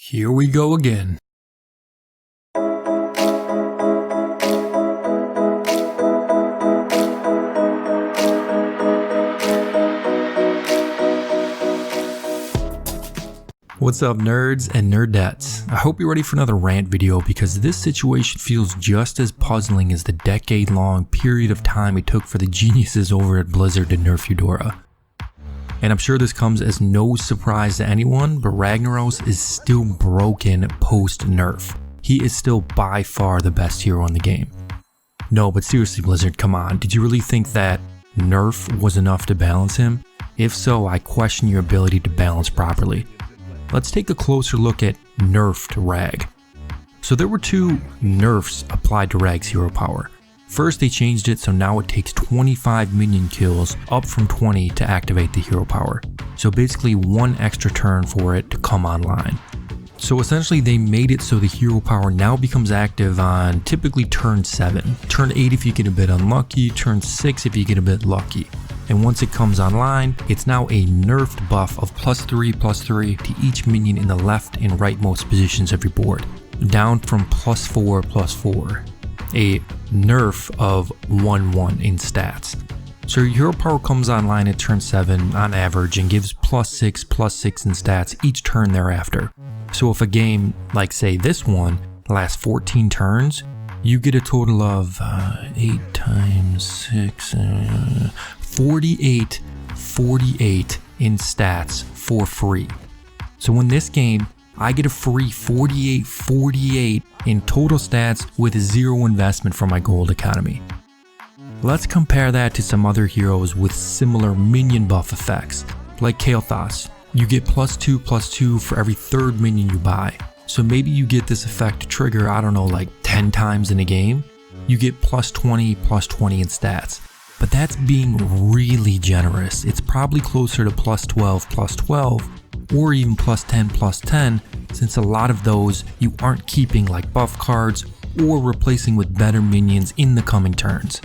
Here we go again. What's up, nerds and nerdettes? I hope you're ready for another rant video because this situation feels just as puzzling as the decade-long period of time it took for the geniuses over at Blizzard to nerf Eudora. And I'm sure this comes as no surprise to anyone, but Ragnaros is still broken post-nerf. He is still by far the best hero in the game. No, but seriously, Blizzard, come on. Did you really think that nerf was enough to balance him? If so, I question your ability to balance properly. Let's take a closer look at nerfed Rag. So there were two nerfs applied to Rag's hero power. First, they changed it so now it takes 25 minion kills up from 20 to activate the hero power. So basically one extra turn for it to come online. So essentially they made it so the hero power now becomes active on typically turn 7. Turn 8 if you get a bit unlucky, turn 6 if you get a bit lucky. And once it comes online, it's now a nerfed buff of +3/+3 to each minion in the left and rightmost positions of your board, down from +4/+4. A nerf of 1/1 in stats. So your hero power comes online at turn 7 on average and gives +6/+6 in stats each turn thereafter. So if a game, like say this one, lasts 14 turns, you get a total of 8 times 6, 48 in stats for free. So in this game, I get a free 48 in total stats with 0 investment from my gold economy. Let's compare that to some other heroes with similar minion buff effects, like Kael'thas. You get +2/+2 for every third minion you buy. So maybe you get this effect to trigger, I don't know, like 10 times in a game. You get +20/+20 in stats. But that's being really generous. It's probably closer to +12/+12 or even +10/+10, since a lot of those you aren't keeping like buff cards or replacing with better minions in the coming turns.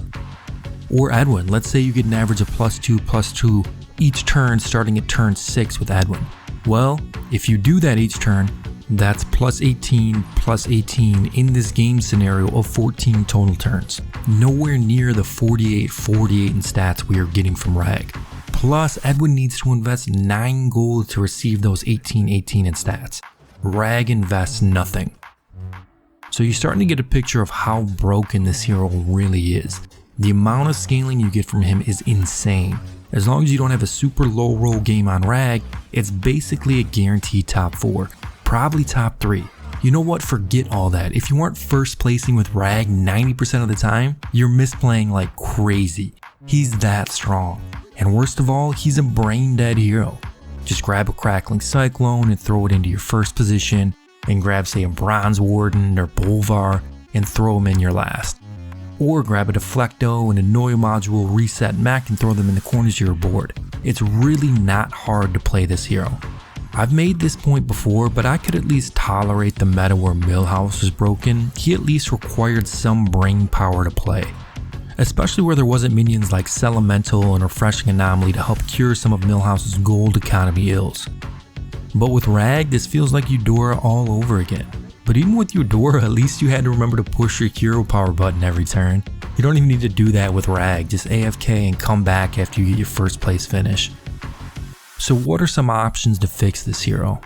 Or Edwin, let's say you get an average of +2/+2 each turn starting at turn 6 with Edwin. Well, if you do that each turn, that's +18/+18 in this game scenario of 14 total turns. Nowhere near the 48 in stats we are getting from Rag. Plus, Edwin needs to invest 9 gold to receive those 18 in stats. Rag invests nothing. So you're starting to get a picture of how broken this hero really is. The amount of scaling you get from him is insane. As long as you don't have a super low roll game on Rag, it's basically a guaranteed top 4. Probably top 3. You know what? Forget all that. If you aren't first placing with Rag 90% of the time, you're misplaying like crazy. He's that strong. And worst of all, he's a brain dead hero. Just grab a Crackling Cyclone and throw it into your first position, and grab say a Bronze Warden or Bolvar and throw them in your last. Or grab a Deflecto and a Noya module, reset mech and throw them in the corners of your board. It's really not hard to play this hero. I've made this point before, but I could at least tolerate the meta where Millhouse was broken. He at least required some brain power to play. Especially where there wasn't minions like Celemental and Refreshing Anomaly to help cure some of Millhouse's gold economy ills. But with Rag, this feels like Eudora all over again. But even with Eudora, at least you had to remember to push your hero power button every turn. You don't even need to do that with Rag, just AFK and come back after you get your first place finish. So what are some options to fix this hero?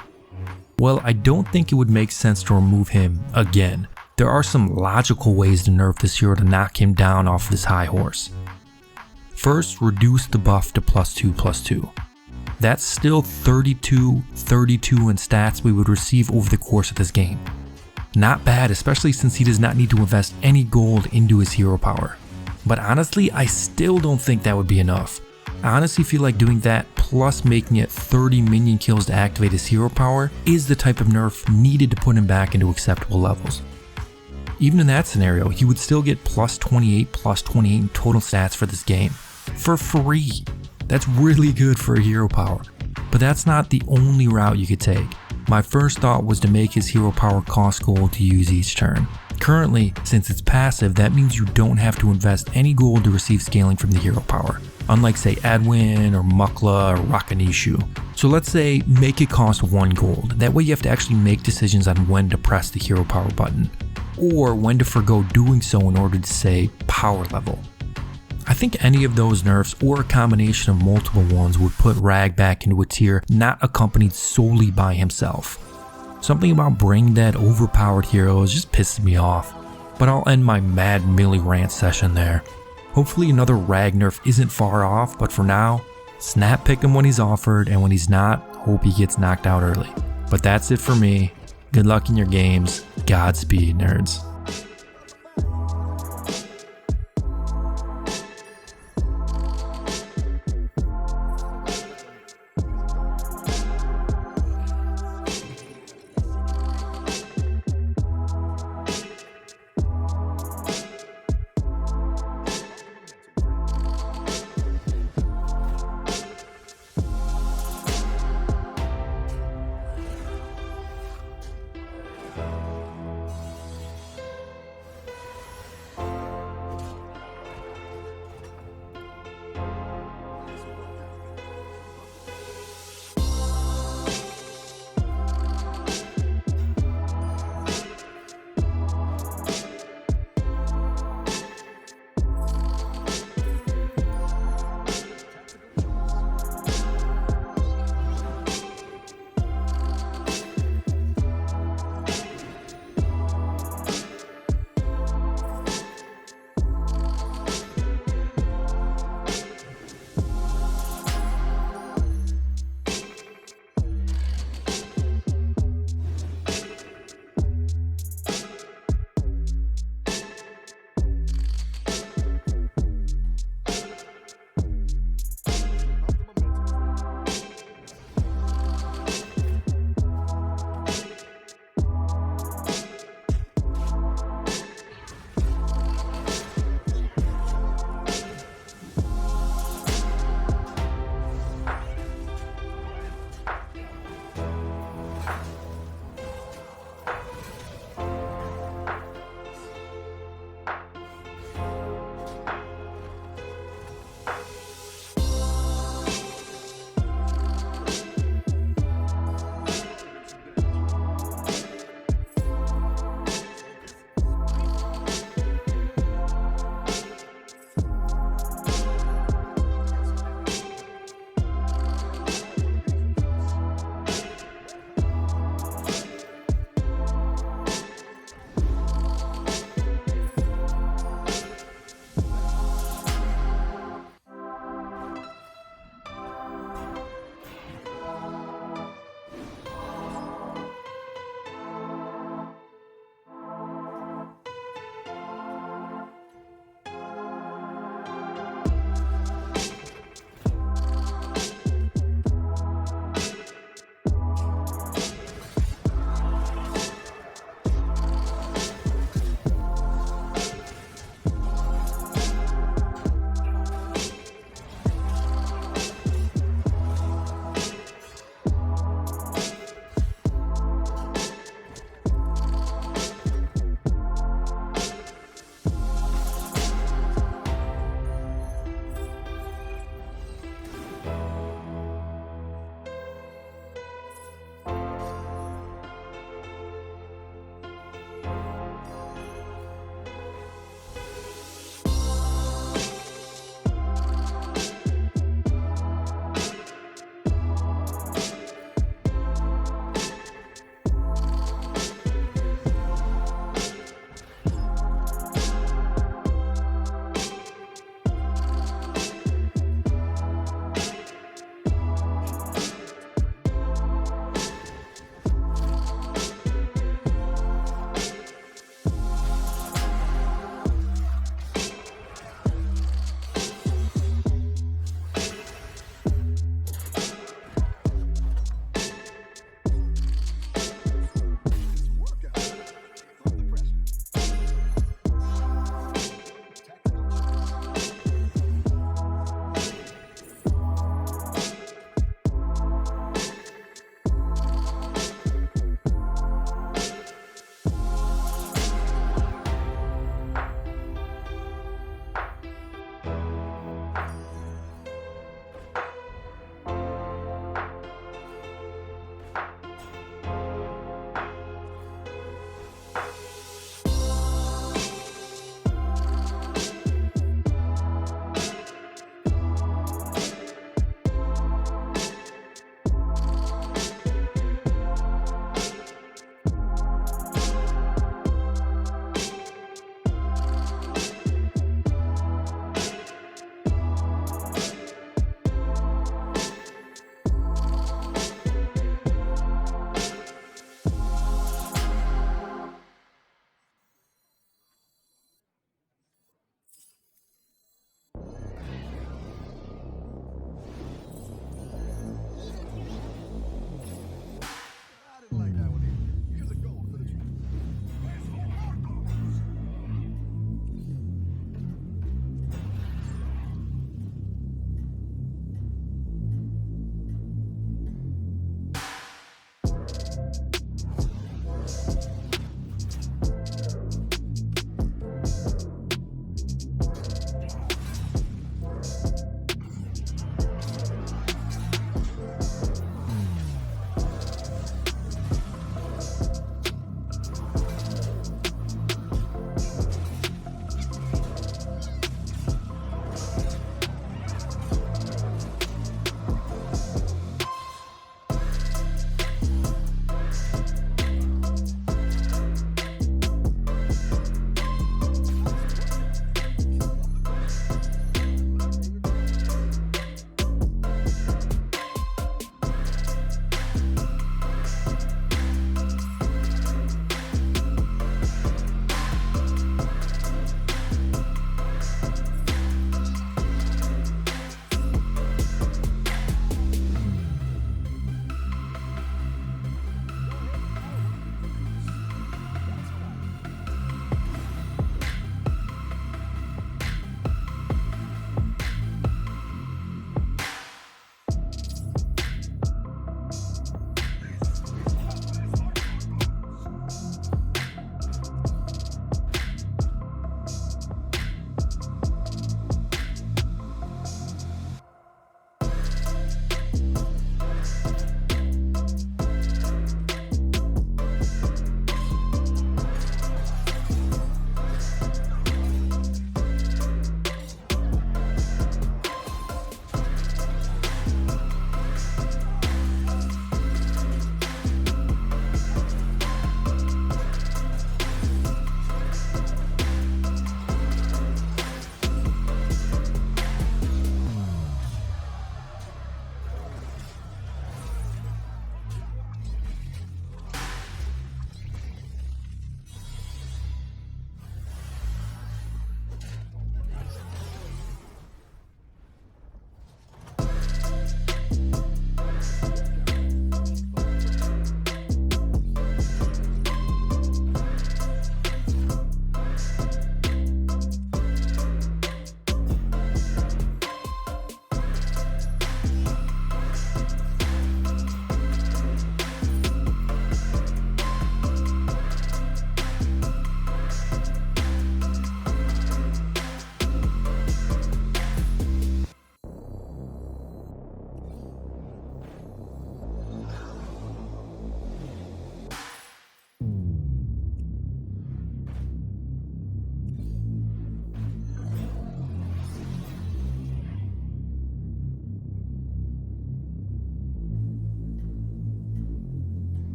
Well, I don't think it would make sense to remove him again. There are some logical ways to nerf this hero to knock him down off this high horse. First, reduce the buff to +2/+2. That's still 32 in stats we would receive over the course of this game. Not bad, especially since he does not need to invest any gold into his hero power. But honestly, I still don't think that would be enough. I honestly feel like doing that plus making it 30 minion kills to activate his hero power is the type of nerf needed to put him back into acceptable levels. Even in that scenario, he would still get +28/+28 in total stats for this game. For free! That's really good for a hero power. But that's not the only route you could take. My first thought was to make his hero power cost gold to use each turn. Currently, since it's passive, that means you don't have to invest any gold to receive scaling from the hero power. unlike say Edwin or Mukla or Ragnaros. So let's say make it cost 1 gold. That way you have to actually make decisions on when to press the hero power button, or when to forgo doing so in order to say power level. I think any of those nerfs or a combination of multiple ones would put Rag back into a tier not accompanied solely by himself. Something about bringing that overpowered hero is just pissing me off. But I'll end my mad Millie rant session there. Hopefully another Rag nerf isn't far off, but for now, snap pick him when he's offered, and when he's not, hope he gets knocked out early. But that's it for me. Good luck in your games. Godspeed, nerds.